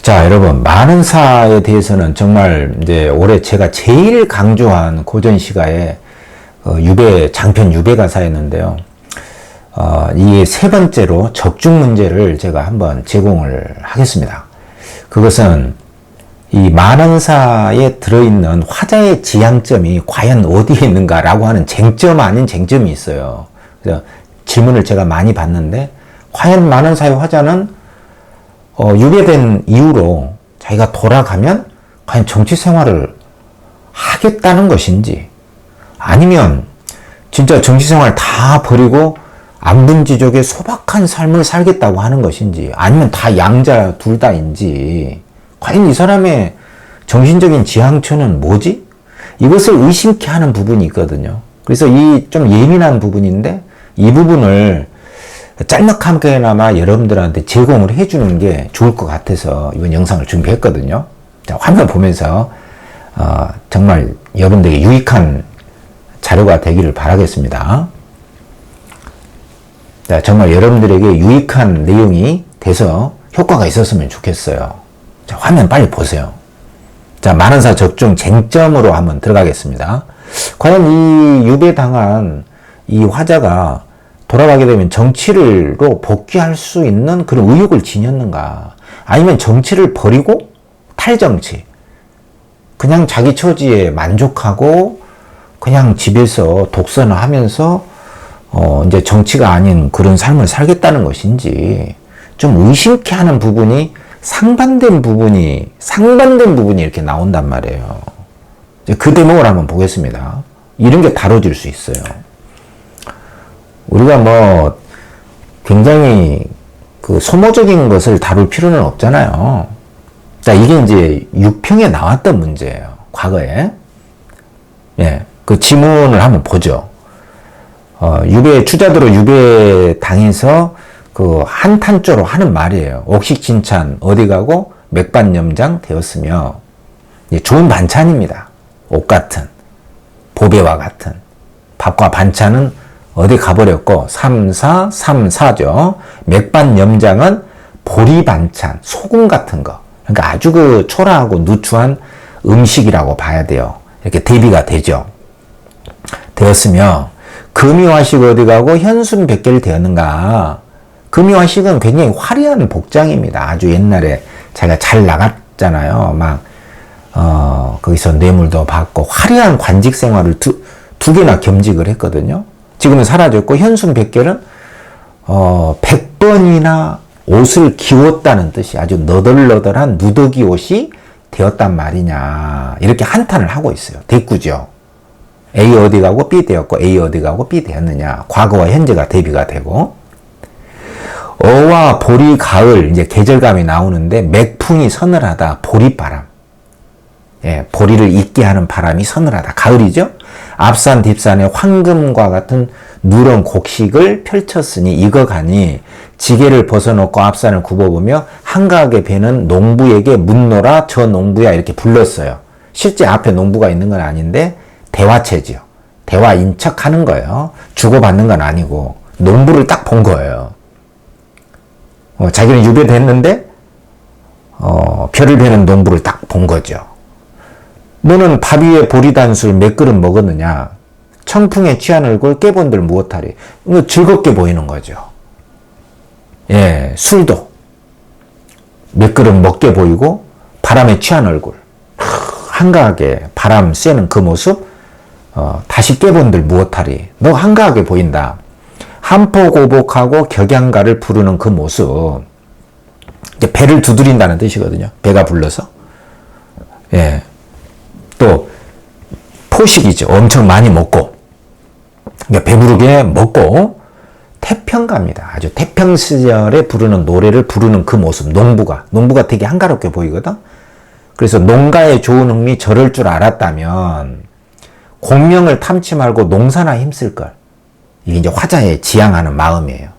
자, 여러분, 만은사에 대해서는 정말 이제 올해 제가 제일 강조한 고전시가의 장편 유배가사였는데요. 이게 세 번째로 적중 문제를 제가 한번 제공을 하겠습니다. 그것은 이 만은사에 들어있는 화자의 지향점이 과연 어디에 있는가라고 하는 쟁점 아닌 쟁점이 있어요. 그래서 질문을 제가 많이 받는데, 과연 만은사의 화자는 유배된 이후로 자기가 돌아가면 과연 정치 생활을 하겠다는 것인지, 아니면 진짜 정치 생활 다 버리고 안분지족의 소박한 삶을 살겠다고 하는 것인지, 아니면 다 양자 둘 다인지, 과연 이 사람의 정신적인 지향처는 뭐지? 이것을 의심케 하는 부분이 있거든요. 그래서 이 좀 예민한 부분인데, 이 부분을 짤막하게나마 여러분들한테 제공을 해주는 게 좋을 것 같아서 이번 영상을 준비했거든요. 자, 화면 보면서 정말 여러분들에게 유익한 자료가 되기를 바라겠습니다. 자, 정말 여러분들에게 유익한 내용이 돼서 효과가 있었으면 좋겠어요. 자, 화면 빨리 보세요. 자, 만은사 적중 쟁점으로 한번 들어가겠습니다. 과연 이 유배당한 이 화자가 돌아가게 되면 정치로 복귀할 수 있는 그런 의욕을 지녔는가? 아니면 정치를 버리고 탈정치, 그냥 자기 처지에 만족하고 그냥 집에서 독서나 하면서 이제 정치가 아닌 그런 삶을 살겠다는 것인지 좀 의심케 하는 부분이 상반된 부분이 이렇게 나온단 말이에요. 그 대목을 한번 보겠습니다. 이런 게 다뤄질 수 있어요. 우리가 뭐 굉장히 그 소모적인 것을 다룰 필요는 없잖아요. 자, 이게 이제 육평에 나왔던 문제예요. 과거에. 예, 그 지문을 한번 보죠. 추자도로 유배 당해서 그 한탄조로 하는 말이에요. 옥식진찬 어디 가고 맥반염장 되었으며, 예, 좋은 반찬입니다. 옷 같은, 보배와 같은 밥과 반찬은 어디 가버렸고, 삼사죠. 맥반염장은 보리반찬, 소금 같은 거. 그러니까 아주 그 초라하고 누추한 음식이라고 봐야 돼요. 이렇게 대비가 되었으며, 금이화식 어디 가고 현순백개를 되었는가. 금이화식은 굉장히 화려한 복장입니다. 아주 옛날에 자기가 잘 나갔잖아요. 막, 거기서 뇌물도 받고 화려한 관직 생활을 두 개나 겸직을 했거든요. 지금은 사라졌고, 현순백개는 100번이나 옷을 기웠다는 뜻이, 아주 너덜너덜한 누더기 옷이 되었단 말이냐, 이렇게 한탄을 하고 있어요. 대꾸죠. A 어디 가고 B 되었고, A 어디 가고 B 되었느냐. 과거와 현재가 대비가 되고, 어와 보리 가을, 이제 계절감이 나오는데, 맥풍이 서늘하다. 보리바람. 예, 보리를 잊게 하는 바람이 서늘하다. 가을이죠? 앞산 뒷산에 황금과 같은 누런 곡식을 펼쳤으니 익어가니, 지게를 벗어놓고 앞산을 굽어보며 한가하게 배는 농부에게 묻노라 저 농부야, 이렇게 불렀어요. 실제 앞에 농부가 있는 건 아닌데 대화체죠. 대화인 척 하는 거예요. 주고받는 건 아니고 농부를 딱 본 거예요. 자기는 유배됐는데 별을 베는 농부를 딱 본 거죠. 너는 밥 위에 보리단술 몇 그릇 먹었느냐? 청풍에 취한 얼굴 깨본들 무엇하리? 즐겁게 보이는 거죠. 예, 술도 몇 그릇 먹게 보이고, 바람에 취한 얼굴, 한가하게 바람 쐬는 그 모습, 다시 깨본들 무엇하리? 너 한가하게 보인다. 한포고복하고 격양가를 부르는 그 모습, 이제 배를 두드린다는 뜻이거든요. 배가 불러서. 예. 또 포식이죠. 엄청 많이 먹고, 그러니까 배부르게 먹고 태평가입니다. 아주 태평 시절에 부르는 노래를 부르는 그 모습. 농부가 되게 한가롭게 보이거든. 그래서 농가에 좋은 흥미 저럴 줄 알았다면 공명을 탐치 말고 농사나 힘쓸 걸. 이게 이제 화자의 지향하는 마음이에요.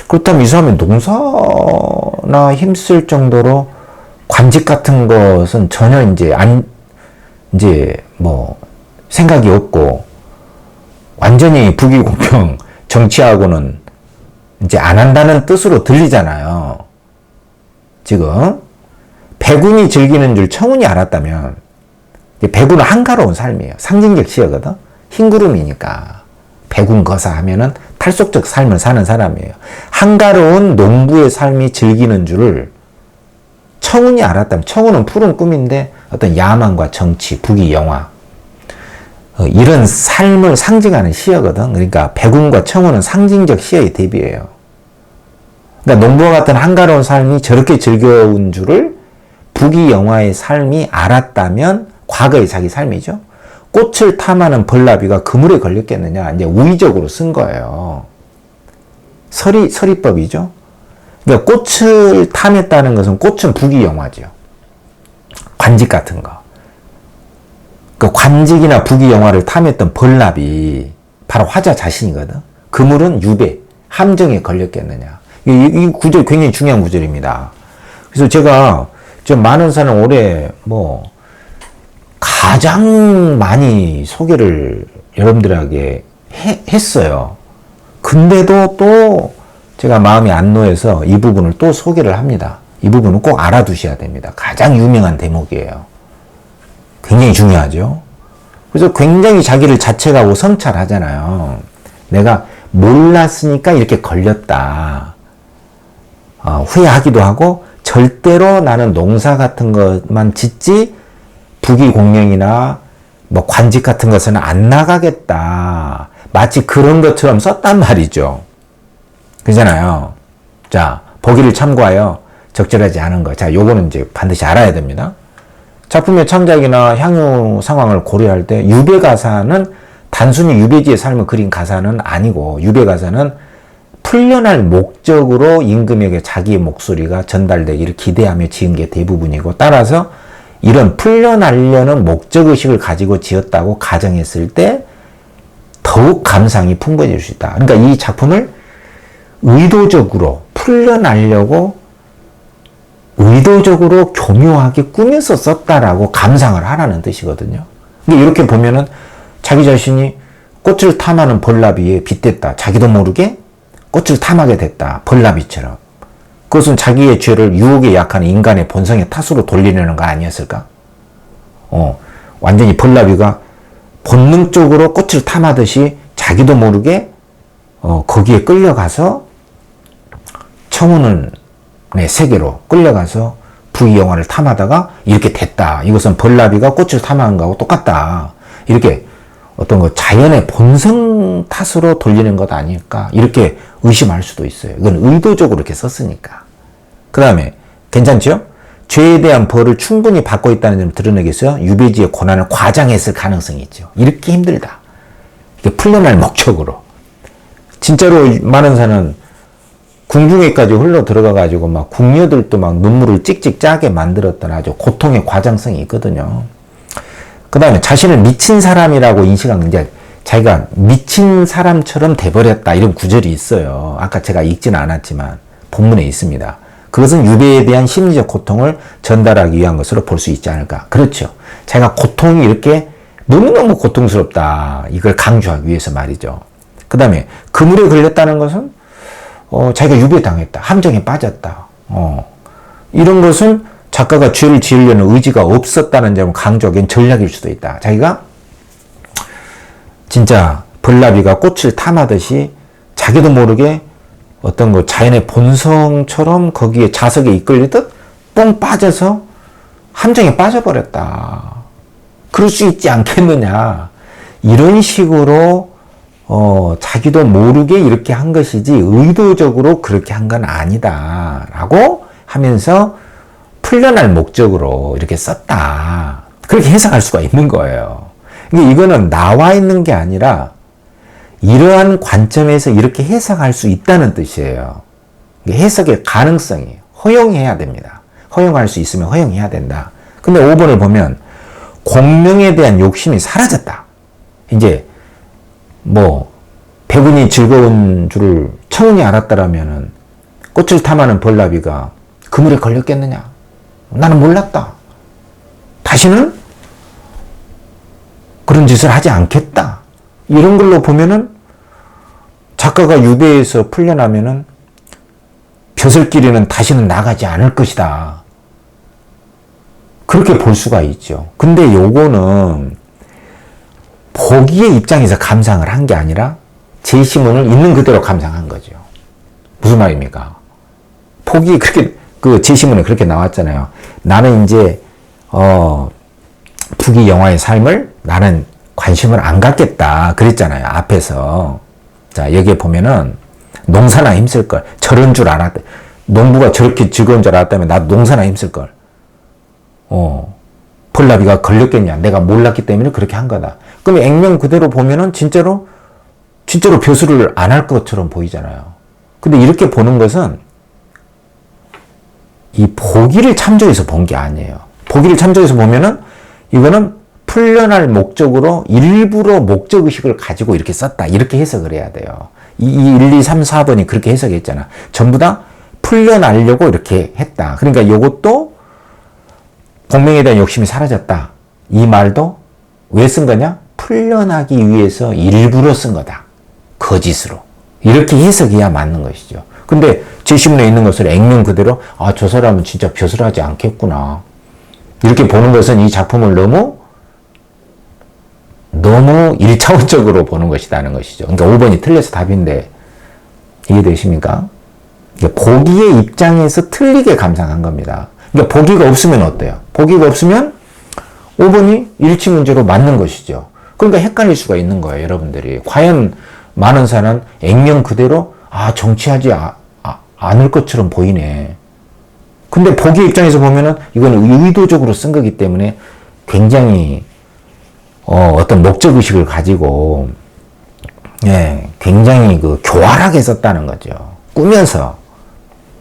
그렇다면 이 사람이 농사나 힘쓸 정도로 관직 같은 것은 전혀 이제 뭐 생각이 없고, 완전히 부귀공평 정치하고는 이제 안 한다는 뜻으로 들리잖아요. 지금 백운이 즐기는 줄 청운이 알았다면, 백운은 한가로운 삶이에요. 상징적 시어거든. 흰 구름이니까. 백운 거사 하면은 탈속적 삶을 사는 사람이에요. 한가로운 농부의 삶이 즐기는 줄을 청운이 알았다면, 청운은 푸른 꿈인데 어떤 야망과 정치, 부귀영화, 이런 삶을 상징하는 시어거든. 그러니까 백운과 청운은 상징적 시어의 대비예요. 그러니까 농부와 같은 한가로운 삶이 저렇게 즐거운 줄을 부귀영화의 삶이 알았다면, 과거의 자기 삶이죠. 꽃을 탐하는 벌나비가 그물에 걸렸겠느냐. 이제 우의적으로 쓴 거예요. 서리법이죠. 그러니까 꽃을 탐했다는 것은, 꽃은 부귀영화죠. 관직 같은 거. 그 관직이나 부귀영화를 탐했던 벌나비, 바로 화자 자신이거든. 그물은 유배, 함정에 걸렸겠느냐. 이 구절 굉장히 중요한 구절입니다. 그래서 제가 좀 많은 사람 올해 가장 많이 소개를 여러분들에게 했어요. 근데도 또 제가 마음이 안 놓여서 이 부분을 또 소개를 합니다. 이 부분은 꼭 알아두셔야 됩니다. 가장 유명한 대목이에요. 굉장히 중요하죠. 그래서 굉장히 자기를 자책하고 성찰하잖아요. 내가 몰랐으니까 이렇게 걸렸다. 후회하기도 하고, 절대로 나는 농사 같은 것만 짓지 부귀공명이나 관직 같은 것은 안 나가겠다. 마치 그런 것처럼 썼단 말이죠. 그잖아요. 자, 보기를 참고하여 적절하지 않은 것. 자, 요거는 이제 반드시 알아야 됩니다. 작품의 창작이나 향유 상황을 고려할 때 유배 가사는 단순히 유배지의 삶을 그린 가사는 아니고, 유배 가사는 풀려날 목적으로 임금에게 자기의 목소리가 전달되기를 기대하며 지은 게 대부분이고, 따라서 이런 풀려나려는 목적의식을 가지고 지었다고 가정했을 때 더욱 감상이 풍부해질 수 있다. 그러니까 이 작품을 의도적으로 풀려나려고 의도적으로 교묘하게 꾸며서 썼다라고 감상을 하라는 뜻이거든요. 근데 이렇게 보면은 자기 자신이 꽃을 탐하는 벌나비에 빗댔다. 자기도 모르게 꽃을 탐하게 됐다. 벌나비처럼. 그것은 자기의 죄를 유혹에 약한 인간의 본성의 탓으로 돌리려는 거 아니었을까? 완전히 벌나비가 본능적으로 꽃을 탐하듯이 자기도 모르게 거기에 끌려가서 청운의 세계로 끌려가서 부귀영화를 탐하다가 이렇게 됐다. 이것은 벌나비가 꽃을 탐하는 거하고 똑같다. 이렇게 어떤 거 자연의 본성 탓으로 돌리는 것 아닐까? 이렇게 의심할 수도 있어요. 이건 의도적으로 이렇게 썼으니까. 그 다음에 괜찮죠? 죄에 대한 벌을 충분히 받고 있다는 점을 드러내기 위해서 유배지의 고난을 과장했을 가능성이 있죠. 이렇게 힘들다. 이게 풀려날 목적으로. 진짜로 많은 사람은 궁중에까지 흘러 들어가가지고 막 궁녀들도 막 눈물을 찍찍 짜게 만들었던 아주 고통의 과장성이 있거든요. 그 다음에 자신을 미친 사람이라고 인식한, 이제 자기가 미친 사람처럼 돼버렸다. 이런 구절이 있어요. 아까 제가 읽지는 않았지만 본문에 있습니다. 그것은 유배에 대한 심리적 고통을 전달하기 위한 것으로 볼 수 있지 않을까. 그렇죠. 자기가 고통이 이렇게 너무너무 고통스럽다. 이걸 강조하기 위해서 말이죠. 그 다음에 그물에 걸렸다는 것은 자기가 유배당했다. 함정에 빠졌다. 이런 것은 작가가 죄를 지으려는 의지가 없었다는 점을 강조하기엔 전략일 수도 있다. 자기가 진짜 벌나비가 꽃을 탐하듯이 자기도 모르게 어떤 거 자연의 본성처럼 거기에 자석에 이끌리듯 뻥 빠져서 함정에 빠져버렸다. 그럴 수 있지 않겠느냐. 이런 식으로 자기도 모르게 이렇게 한 것이지 의도적으로 그렇게 한 건 아니다. 라고 하면서 풀려날 목적으로 이렇게 썼다. 그렇게 해석할 수가 있는 거예요. 근데 이거는 나와 있는 게 아니라 이러한 관점에서 이렇게 해석할 수 있다는 뜻이에요. 해석의 가능성이 허용해야 됩니다. 허용할 수 있으면 허용해야 된다. 근데 5번을 보면 공명에 대한 욕심이 사라졌다. 이제 백운이 즐거운 줄을 청운이 알았다라면은 꽃을 탐하는 벌나비가 그물에 걸렸겠느냐? 나는 몰랐다. 다시는 그런 짓을 하지 않겠다. 이런 걸로 보면은 작가가 유배에서 풀려나면은 벼슬길에는 다시는 나가지 않을 것이다. 그렇게 볼 수가 있죠. 근데 요거는 보기의 입장에서 감상을 한 게 아니라 제시문을 있는 그대로 감상한 거죠. 무슨 말입니까? 보기 그렇게 그 제시문에 그렇게 나왔잖아요. 나는 이제 부귀 영화의 삶을 나는 관심을 안 갖겠다 그랬잖아요. 앞에서. 자, 여기에 보면은 농사나 힘쓸걸. 저런 줄 알았다. 농부가 저렇게 즐거운 줄 알았다면 나도 농사나 힘쓸걸. 폴라비가 걸렸겠냐. 내가 몰랐기 때문에 그렇게 한 거다. 그럼 액면 그대로 보면은 진짜로 벼슬을 안 할 것처럼 보이잖아요. 근데 이렇게 보는 것은 이 보기를 참조해서 본 게 아니에요. 보기를 참조해서 보면은 이거는 풀려날 목적으로 일부러 목적의식을 가지고 이렇게 썼다. 이렇게 해석을 해야 돼요. 이 1, 2, 3, 4번이 그렇게 해석했잖아. 전부 다 풀려나려고 이렇게 했다. 그러니까 이것도 공명에 대한 욕심이 사라졌다. 이 말도 왜 쓴 거냐? 풀려나기 위해서 일부러 쓴 거다. 거짓으로. 이렇게 해석해야 맞는 것이죠. 근데 제시문에 있는 것을 액면 그대로 저 사람은 진짜 벼슬하지 않겠구나. 이렇게 보는 것은 이 작품을 너무 1차원적으로 보는 것이라는 것이죠. 그러니까 5번이 틀려서 답인데 이해되십니까? 그러니까 보기의 입장에서 틀리게 감상한 겁니다. 그러니까 보기가 없으면 어때요? 보기가 없으면 5번이 일치 문제로 맞는 것이죠. 그러니까 헷갈릴 수가 있는 거예요, 여러분들이. 과연 만원사는 액면 그대로 정치하지 않을 것처럼 보이네. 근데 보기 입장에서 보면은 이거는 의도적으로 쓴 거기 때문에 굉장히 어떤 목적의식을 가지고 굉장히 교활하게 썼다는 거죠. 꾸면서.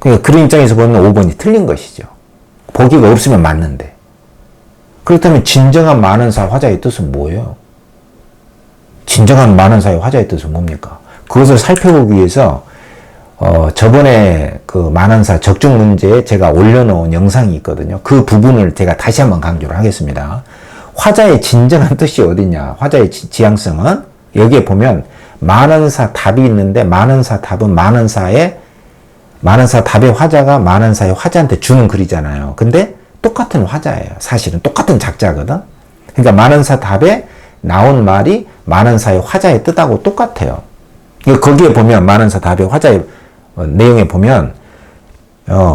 그러니까 그런 입장에서 보면 5번이 틀린 것이죠. 보기가 없으면 맞는데. 그렇다면 진정한 만원사 화자의 뜻은 뭐예요? 진정한 만원사의 화자의 뜻은 뭡니까? 그것을 살펴보기 위해서 저번에 그 만원사 적중 문제에 제가 올려놓은 영상이 있거든요. 그 부분을 제가 다시 한번 강조를 하겠습니다. 화자의 진정한 뜻이 어디냐? 화자의 지향성은 여기에 보면 만원사 답이 있는데 만원사 답은 만원사 답의 화자가 만원사의 화자한테 주는 글이잖아요. 근데 똑같은 화자예요. 사실은 똑같은 작자거든. 그러니까 만원사 답에 나온 말이 만원사의 화자의 뜻하고 똑같아요. 거기에 보면 만원사 답의 화자의 내용에 보면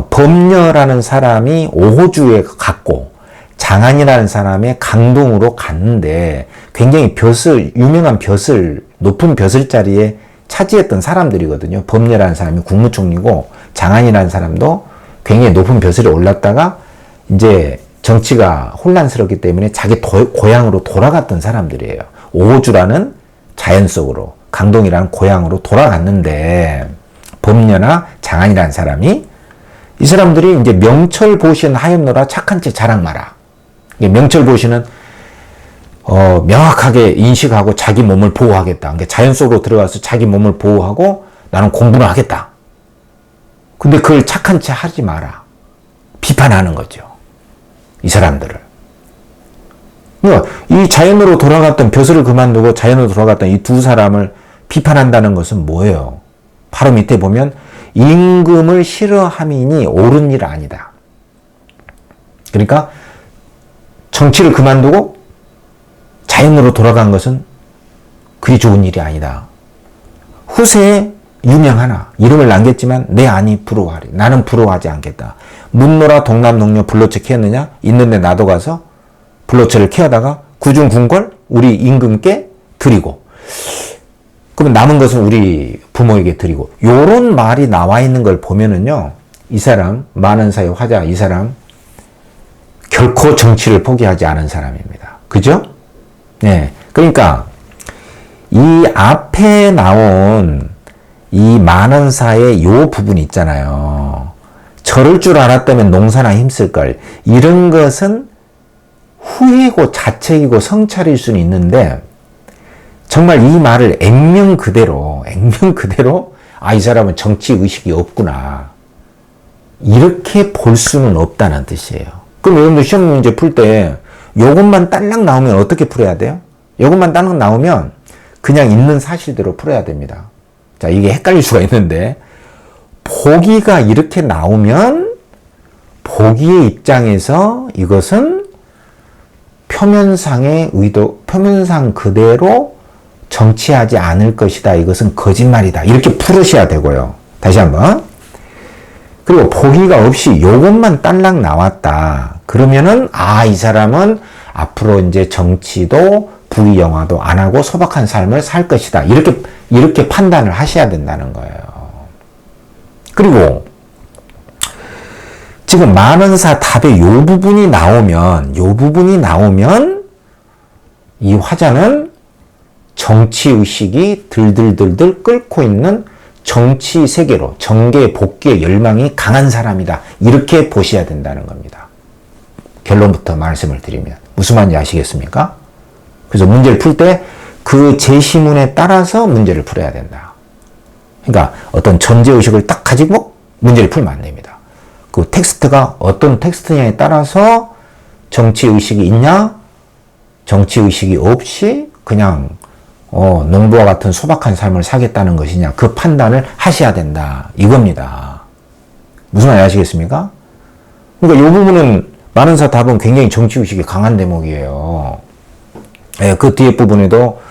범녀라는 사람이 오호주에 갔고 장안이라는 사람의 강동으로 갔는데 굉장히 유명한 높은 벼슬 자리에 차지했던 사람들이거든요. 범녀라는 사람이 국무총리고 장안이라는 사람도 굉장히 높은 벼슬에 올랐다가 이제 정치가 혼란스럽기 때문에 자기 고향으로 돌아갔던 사람들이에요. 오호주라는 자연 속으로, 강동이라는 고향으로 돌아갔는데 범녀나 장안이라는 사람이 이 사람들이 이제 명철보신 하였노라 착한 채 자랑 마라. 명철보신은 명확하게 인식하고 자기 몸을 보호하겠다. 그러니까 자연 속으로 들어가서 자기 몸을 보호하고 나는 공부를 하겠다. 근데 그걸 착한 채 하지 마라. 비판하는 거죠. 이 사람들을. 그러니까 이 자연으로 돌아갔던 벼슬을 그만두고 자연으로 돌아갔던 이 두 사람을 비판한다는 것은 뭐예요? 바로 밑에 보면 임금을 싫어함이니 옳은 일 아니다. 그러니까 정치를 그만두고 자연으로 돌아간 것은 그리 좋은 일이 아니다. 후세에 유명하나 이름을 남겼지만 내 안이 부러워하리. 나는 부러워하지 않겠다. 문노라 동남농녀 불로처 캐었느냐? 있는데 나도 가서 불로처를 캐어다가 구중궁궐 우리 임금께 드리고 그러면 남은 것은 우리 부모에게 드리고 요런 말이 나와 있는 걸 보면은요. 이 사람 만원사의 화자 이 사람 결코 정치를 포기하지 않은 사람입니다. 그죠? 네. 그러니까 이 앞에 나온 이 만원사의 요 부분 있잖아요. 저럴 줄 알았다면 농사나 힘쓸걸. 이런 것은 후회고 자책이고 성찰일 수는 있는데 정말 이 말을 액면 그대로 이 사람은 정치 의식이 없구나. 이렇게 볼 수는 없다는 뜻이에요. 그럼 여러분들 시험 문제 풀 때 요것만 딸랑 나오면 어떻게 풀어야 돼요? 요것만 딸랑 나오면 그냥 있는 사실대로 풀어야 됩니다. 자, 이게 헷갈릴 수가 있는데 보기가 이렇게 나오면 보기의 입장에서 이것은 표면상의 의도, 표면상 그대로 정치하지 않을 것이다. 이것은 거짓말이다. 이렇게 풀으셔야 되고요. 다시 한번. 그리고 보기가 없이 요것만 딸랑 나왔다. 그러면은, 이 사람은 앞으로 이제 정치도 부귀영화도 안 하고 소박한 삶을 살 것이다. 이렇게 판단을 하셔야 된다는 거예요. 그리고, 지금 만원사 답의 요 부분이 나오면, 이 화자는 정치의식이 들들들들 끓고 있는 정치 세계로, 정계, 복귀의 열망이 강한 사람이다. 이렇게 보셔야 된다는 겁니다. 결론부터 말씀을 드리면. 무슨 말인지 아시겠습니까? 그래서 문제를 풀 때 그 제시문에 따라서 문제를 풀어야 된다. 그러니까 어떤 전제의식을 딱 가지고 문제를 풀면 안 됩니다. 그 텍스트가 어떤 텍스트냐에 따라서 정치의식이 있냐? 정치의식이 없이 그냥 농부와 같은 소박한 삶을 살겠다는 것이냐? 그 판단을 하셔야 된다. 이겁니다. 무슨 말인지 아시겠습니까? 그러니까 이 부분은 만원사 답은 굉장히 정치의식이 강한 대목이에요. 예, 그 뒤에 부분에도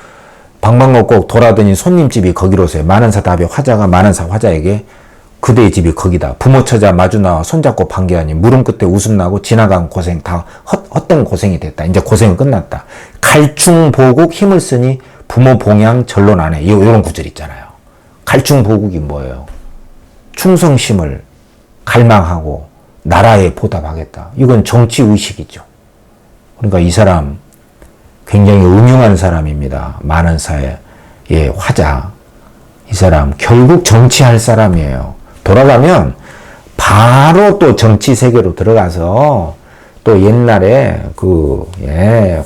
방방곡곡 돌아다닌 손님집이 거기로서요. 만원사 답의 화자가 만원사 화자에게 그대의 집이 거기다. 부모 처자 마주 나와 손잡고 반겨하니 물음 끝에 웃음 나고 지나간 고생 다 헛된 고생이 됐다. 이제 고생은 끝났다. 갈충보국 힘을 쓰니 부모 봉양 전론 안에 이런 구절 있잖아요. 갈충보국이 뭐예요? 충성심을 갈망하고 나라에 보답하겠다. 이건 정치의식이죠. 그러니까 이 사람 굉장히 음흉한 사람입니다. 만원사의 화자. 이 사람 결국 정치할 사람이에요. 돌아가면 바로 또 정치 세계로 들어가서 또 옛날에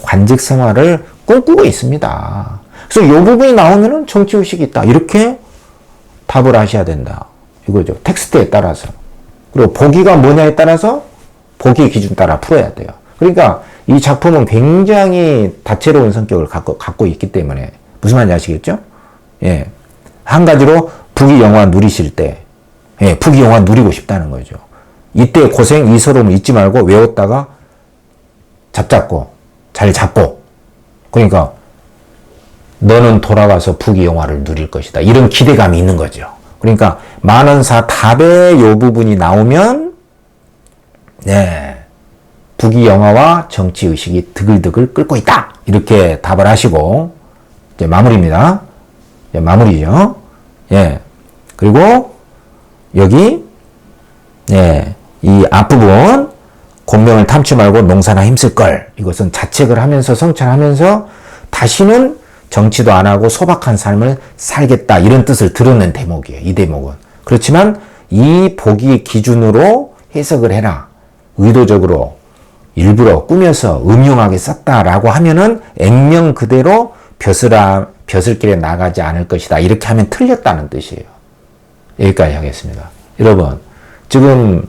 관직 생활을 꿈꾸고 있습니다. 그래서 이 부분이 나오면은 정치의식이 있다. 이렇게 답을 하셔야 된다. 이거죠. 텍스트에 따라서. 그리고 보기가 뭐냐에 따라서 보기의 기준 따라 풀어야 돼요. 그러니까 이 작품은 굉장히 다채로운 성격을 갖고 있기 때문에 무슨 말인지 아시겠죠? 예. 한 가지로 부귀영화 누리실 때, 부귀영화 누리고 싶다는 거죠. 이때 고생, 이 서름을 잊지 말고 외웠다가 잡잡고, 잘 잡고, 그러니까 너는 돌아가서 부귀영화를 누릴 것이다. 이런 기대감이 있는 거죠. 그러니까 만원사 답의 요 부분이 나오면, 부귀영화와 정치의식이 드글드글 끓고 있다. 이렇게 답을 하시고, 이제 마무리입니다. 마무리죠. 그리고 여기 이 앞부분 권명을 탐치 말고 농사나 힘쓸 걸. 이것은 자책을 하면서 성찰하면서 다시는 정치도 안 하고 소박한 삶을 살겠다. 이런 뜻을 드러낸 대목이에요. 이 대목은. 그렇지만 이 보기 기준으로 해석을 해라. 의도적으로 일부러 꾸며서 음흉하게 썼다라고 하면은 액면 그대로 벼슬길에 나가지 않을 것이다. 이렇게 하면 틀렸다는 뜻이에요. 여기까지 하겠습니다. 여러분, 지금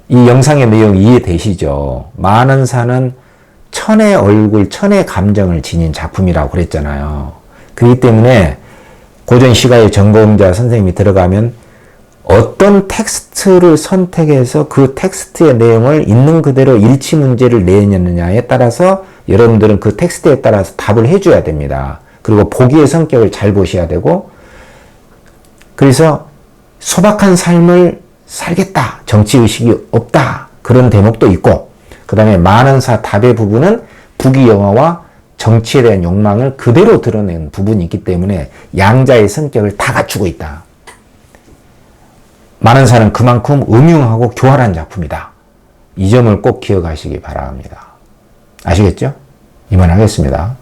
이 영상의 내용 이해되시죠? 만원사는 천의 얼굴, 천의 감정을 지닌 작품이라고 그랬잖아요. 그렇기 때문에 고전 시가의 전공자 선생님이 들어가면 어떤 텍스트를 선택해서 그 텍스트의 내용을 있는 그대로 일치 문제를 내느냐에 따라서 여러분들은 그 텍스트에 따라서 답을 해줘야 됩니다. 그리고 보기의 성격을 잘 보셔야 되고, 그래서 소박한 삶을 살겠다. 정치의식이 없다. 그런 대목도 있고, 그 다음에 만원사 답의 부분은 부귀영화와 정치에 대한 욕망을 그대로 드러낸 부분이 있기 때문에 양자의 성격을 다 갖추고 있다. 만원사는 그만큼 음흉하고 교활한 작품이다. 이 점을 꼭 기억하시기 바랍니다. 아시겠죠? 이만 하겠습니다.